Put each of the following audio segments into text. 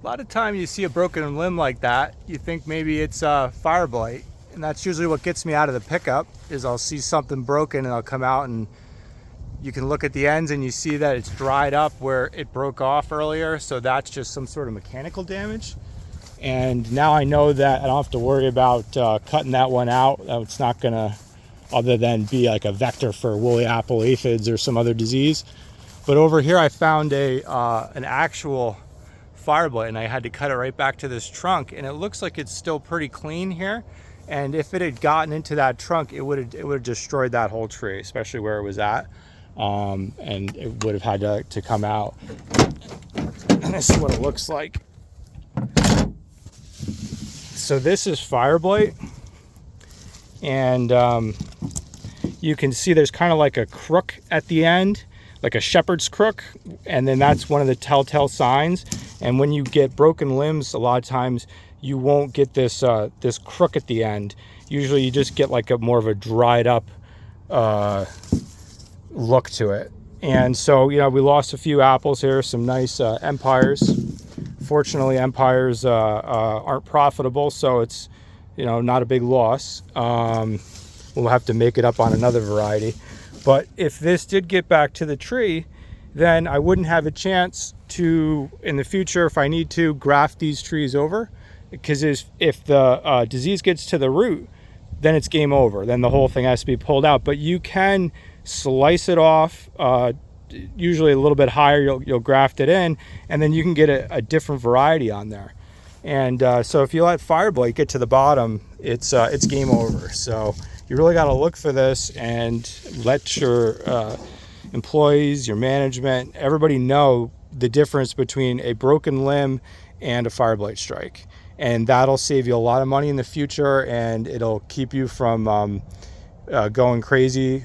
A lot of time you see a broken limb like that, you think maybe it's a Fireblight, and that's usually what gets me out of the pickup. Is I'll see something broken and I'll come out and you can look at the ends and you see that it's dried up where it broke off earlier, so that's just some sort of mechanical damage. And now I know that I don't have to worry about cutting that one out. It's not gonna, other than be like a vector for woolly apple aphids or some other disease. But over here I found an actual Fireblight, and I had to cut it right back to this trunk, and it looks like it's still pretty clean here. And if it had gotten into that trunk, it would have destroyed that whole tree, especially where it was at, and it would have had to come out. And this is what it looks like. So this is Fireblight, and you can see there's kind of like a crook at the end, like a shepherd's crook, and then that's one of the telltale signs. And when you get broken limbs, a lot of times you won't get this this crook at the end. Usually you just get like a more of a dried up look to it. And so, you know, we lost a few apples here, some nice empires. Fortunately, empires aren't profitable, so it's, you know, not a big loss. We'll have to make it up on another variety. But if this did get back to the tree, then I wouldn't have a chance to, in the future, if I need to, graft these trees over. Because if the disease gets to the root, then it's game over. Then the whole thing has to be pulled out. But you can slice it off, usually a little bit higher, you'll graft it in, and then you can get a different variety on there. And so if you let Fireblight get to the bottom, it's game over. So you really got to look for this and let your employees, your management, everybody know the difference between a broken limb and a Fireblight strike. And that'll save you a lot of money in the future, and it'll keep you from going crazy,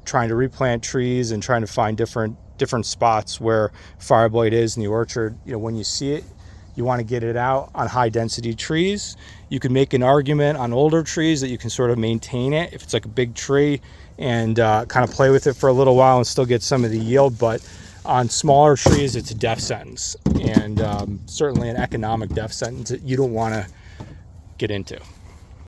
trying to replant trees and trying to find different spots where Fireblight is in the orchard. You know, when you see it, you want to get it out on high density trees. You can make an argument on older trees that you can sort of maintain it if it's like a big tree, and kind of play with it for a little while and still get some of the yield. But on smaller trees, it's a death sentence, and certainly an economic death sentence that you don't want to get into.